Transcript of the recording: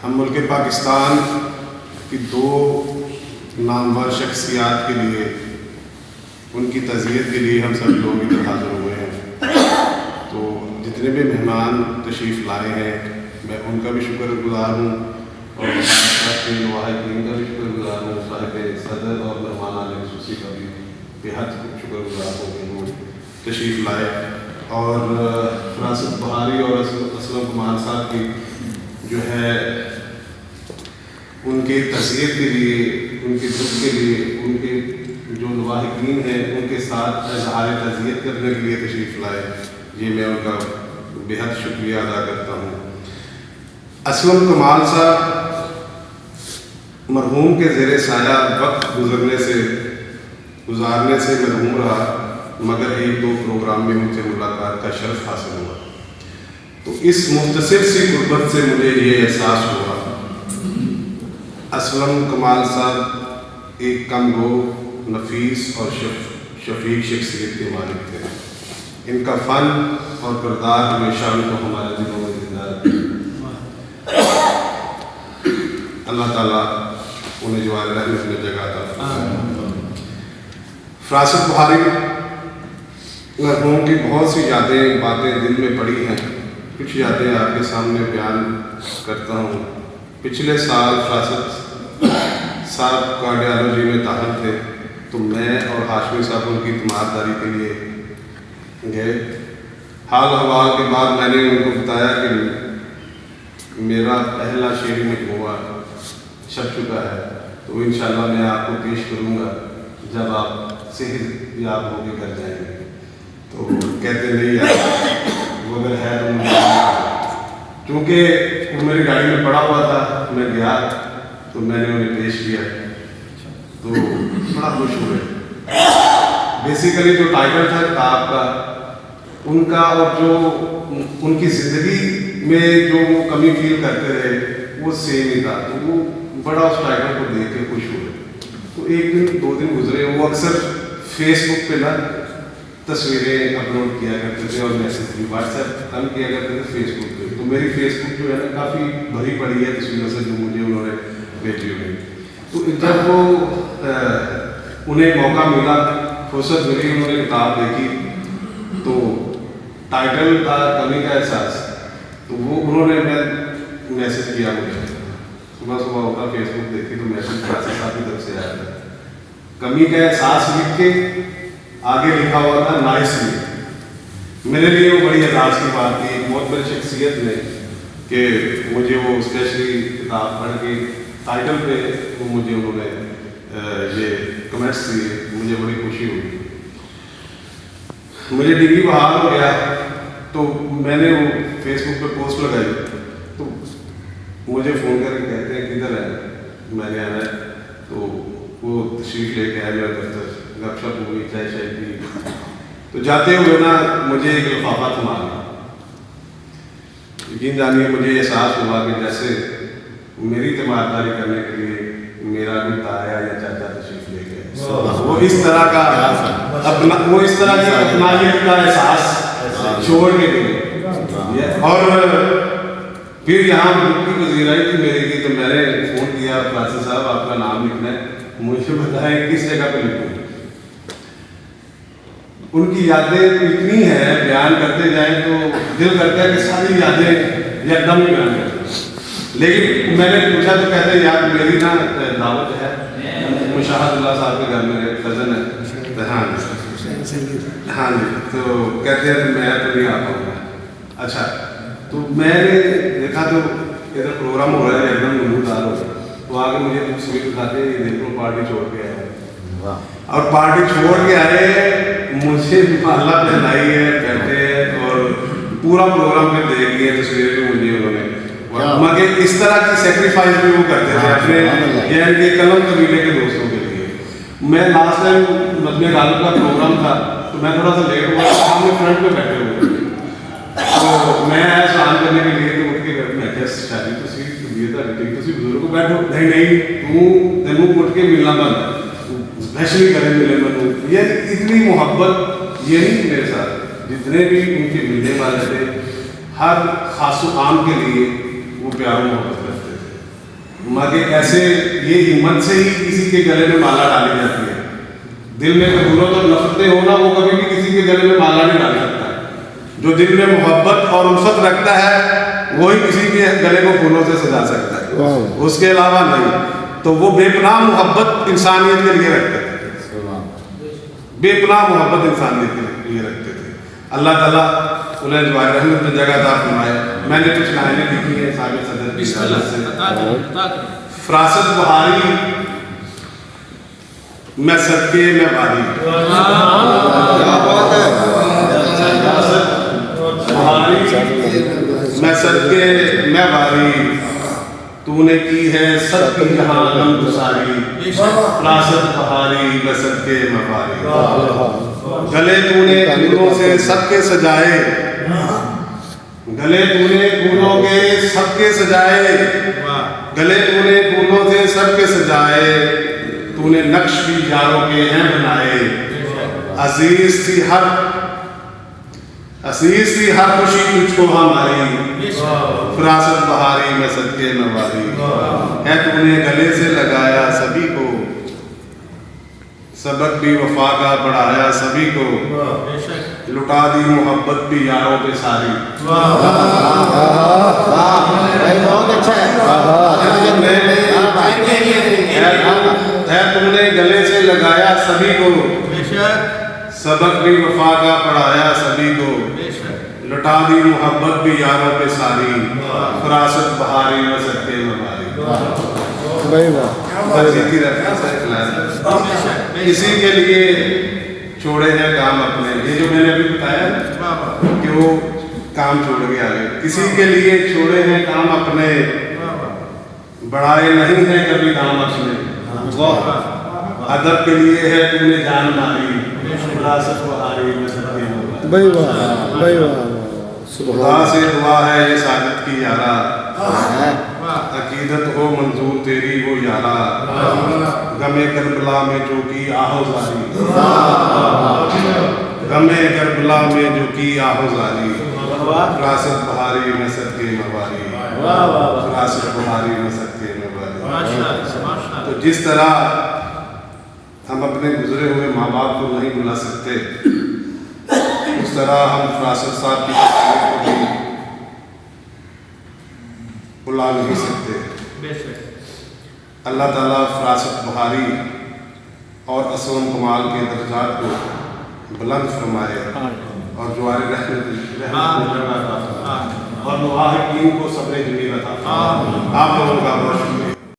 ہم ملک پاکستان کی دو نامور شخصیات کے لیے، ان کی تعزیت کے لیے ہم سب لوگ ادھر حاضر ہوئے ہیں. تو جتنے بھی مہمان تشریف لائے ہیں میں ان کا بھی شکر گزار ہوں، اور واحدین کا بھی شکر گزار ہوں، صاحب صدر اور مہمان عالیہ خصوصی کا بھی بےحد شکر گزار ہوں تشریف لائے. اور فراست بہاری اور اسلم کمال صاحب کی جو ہے ان کے تعزیت کے لیے، ان کے دکھ کے لیے، ان کے جو لواحقین ہیں ان کے ساتھ اظہار تعزیت کرنے کے لیے تشریف لائے، یہ میں ان کا بےحد شکریہ ادا کرتا ہوں. اسلم کمال صاحب مرحوم کے زیر سایہ وقت گزارنے سے محروم رہا، مگر ایک دو پروگرام میں مجھ سے ملاقات کا شرف حاصل ہوا. تو اس مختصر سی غربت سے مجھے یہ احساس ہوا اسلم کمال صاحب ایک کم گو، نفیس اور شفیق شخصیت کے مالک تھے. ان کا فن اور کردار ہمیشہ ان کو ہمارے دلوں میں زندہ رکھے. اللہ تعالیٰ انہیں جو رحمت میں جگہ عطا فرمائے. فراست بہاری مرحوم کی بہت سی یادیں، باتیں دل میں پڑی ہیں. کچھ یادیں آپ کے سامنے بیان کرتا ہوں. پچھلے سال فراست صاحب کارڈیالوجی میں داخل تھے، تو میں اور ہاشمی صاحب ان کی تیمارداری کے لیے گئے. حال حوال کے بعد میں نے ان کو بتایا کہ میرا پہلا شعری مجموعہ چھپ چکا ہے، تو انشاءاللہ میں آپ کو پیش کروں گا جب آپ صحت یاب ہو کے کر جائیں گے. تو کہتے نہیں یار وہ اگر ہے تو مجھے، چونکہ وہ میری گاڑی میں پڑا ہوا تھا، میں گیا تو میں نے انہیں پیش کیا تو بڑا خوش ہوئے. بیسیکلی جو ٹائٹل تھا کتاب کا، ان کا اور جو ان کی زندگی میں جو وہ کمی فیل کرتے رہے وہ سیم ہی تھا. تو وہ بڑا اس ٹائٹل کو دیکھ کے خوش ہوئے. تو ایک دن دو دن گزرے، وہ اکثر فیس بک پہ نا تصویریں اپلوڈ کیا کرتے تھے اور میسج بھی واٹس ایپ کم کیا کرتے تھے فیس بک پہ. تو میری فیس بک جو ہے نا کافی بھری پڑی ہے تصویروں سے جو مجھے انہوں نے بھیجی ہوئی. تو جب وہ انہیں موقع ملا، فرصت ملی، انہوں نے کتاب دیکھی تو ٹائٹل تھا کمی کا احساس. تو وہ انہوں نے میسج کیا مجھے، صبح صبح ہوتا فیس بک دیکھی تو میسج صاحب کی طرف سے آیا تھا. کمی کا احساس لکھ کے آگے لکھا ہوا تھا نائسلی. میرے لیے وہ بڑی اعزاز کی بات تھی. ایک بہت بڑی شخصیت نے کہ مجھے وہ اسپیشلی کتاب پڑھ کے ٹائٹل پہ وہ مجھے انہوں نے یہ کمنٹس دیے، مجھے بڑی خوشی ہوئی. مجھے ڈگری بحال ہو گیا تو میں نے وہ فیس بک پہ پوسٹ لگائی تو مجھے فون کر کے کہتے ہیں کدھر ہے. میں نے آنا ہے تو وہ تشریف لے کے آئے میرے دفتر، گپ شپ ہوئی، چائے شائے پی. تو جاتے ہوئے نا مجھے ایک لفافہ تھما لیا. یقین جانیے مجھے احساس ہوا کہ جیسے میری تیمارداری کرنے کے لیے میرا بھی تایا یا چاچا تشریف لے گئے. وہ اس طرح کا اپنا، وہ اس طرح کی اپنائیت کا احساس چھوڑ کے گئے. اور پھر یہاں کی وزیر آئی تھی میری کی، تو میں نے فون کیا فراست صاحب آپ کا نام لکھنا ہے، مجھے بتائیں کس جگہ پہ لکھوں. ان کی یادیں اتنی ہیں، بیان کرتے جائیں تو دل کرتا ہے کہ ساری یادیں یکدم ہی بیان کرتے ہیں. لیکن میں نے پوچھا تو کہتے ہیں یار میری نا دعوت ہے مشاہد اللہ صاحب کے گھر میں، کزن ہے. ہاں جی. تو کہتے ہیں میں تو نہیں آ پاؤں گا. اچھا. تو میں نے دیکھا تو ادھر پروگرام ہو رہا ہے، ایک دم نمودار ہو رہا ہے. تو آگے مجھے تصویر دکھاتے ہیں، یہ دیکھو پارٹی چھوڑ کے آئے. اور پارٹی چھوڑ کے آئے، مجھے اللہ پہنائی ہے، بیٹھے ہیں اور پورا پروگرام پہ دیکھ لیے تصویریں بھی مجھے انہوں نے. مگر اس طرح کی سیکریفائز بھی وہ کرتے تھے اپنے یعنی کہ قلم قبیلے کے دوستوں کے لیے. میں لاسٹ ٹائم مجمع غالب کا پروگرام تھا تو میں تھوڑا سا لیٹ ہوا، سامنے فرنٹ پہ بیٹھے ہوئے تو میں آیا سلام کرنے کے لیے. تو اٹھ کے میں کیا شادی تصویر تھا تھی بزرگ کو بیٹھو، نہیں تینوں اٹھ کے ملنا بند اسپیشلی کریں ملے میں. یہ اتنی محبت یہ نہیں میرے ساتھ، جتنے بھی ان کے ملنے والے تھے ہر خاص و عام کے لیے وہ پیار و محبت کرتے تھے. مگر ایسے یہ ہمت سے ہی کسی کے گلے میں مالا ڈالی جاتی ہے. دل میں کبھی تو نفرتیں ہونا وہ کبھی بھی کسی کے گلے میں مالا نہیں ڈال سکتا. جو دل میں محبت اور الفت رکھتا ہے وہی کسی کے گلے کو پھولوں سے سجا سکتا ہے, اس کے علاوہ نہیں. تو وہ بے پناہ محبت انسانیت کے لیے رکھتے تھے, بے پناہ محبت انسانیت کے لیے رکھتے تھے. اللہ تعالیٰ انہیں جواہر رحمت میں جگہ عطا فرمائے. میں نے کچھ لائنیں لکھی ہیں سابق صدر کی اجازت سے. فراست بہاری میں صدقے میں باری, میں صدقے میں باری, تو نے کی ہے سب کی جہاں غم گساری. فراست بہاری میں صدقے میں باری. گلے تو نے پھولوں سے سب کے سجائے, گلے تو نے پھولوں کے سب کے سجائے, گلے تو نے پھولوں سے سب کے سجائے. تو نے نقش بھی یاروں کے ہیں بنائے. عزیز تھی ہر خوشی تجھ کو ہماری. فراست بہاری میں صدقے میں باری. ہے تو نے گلے سے لگایا سبھی کو, سبق بھی وفا کا پڑھایا سبھی کو. لٹا دی محبت بھی یاروں پہ ساری. ہے تم نے گلے سے لگایا سبھی کو, سبق بھی وفا کا پڑھایا سبھی کو. لٹا دی محبت بھی یاروں پہ ساری. فراست بہاری میں صدقے میں باری. اسی کے لیے چھوڑے ہیں کام اپنے. یہ جو میں نے ابھی بتایا نا کہ وہ کام چھوڑ کے آگے, کسی کے لیے چھوڑے ہیں کام اپنے. بڑھائے نہیں ہے کبھی دام اپنے. ادب کے لیے ہے تم نے جان ماری. فراست بہاری میں صدقے میں باری. خدا سے دعا ہے یہ سعادت کی یارا, عقیدت ہو منظور تیری وہ یارا. غمِ کربلا میں جو کی آہو زاری, غمِ کربلا میں جو کی آہو زاری. فراست بہاری میں صدقے میں باری. فراست بہاری میں صدقے میں باری. تو جس طرح ہم اپنے گزرے ہوئے ماں باپ کو نہیں بلا سکتے, اس طرح ہم فراست صاحب کی شخصیت کو بھی بلا نہیں سکتے. اللہ تعالیٰ فراست بہاری اور اسلم کمال کے درجات کو بلند فرمائے اور جوار رحمت اور مواحدین کو صبر جمیل عطا فرمائے. آپ لوگوں کا بہت شکریہ.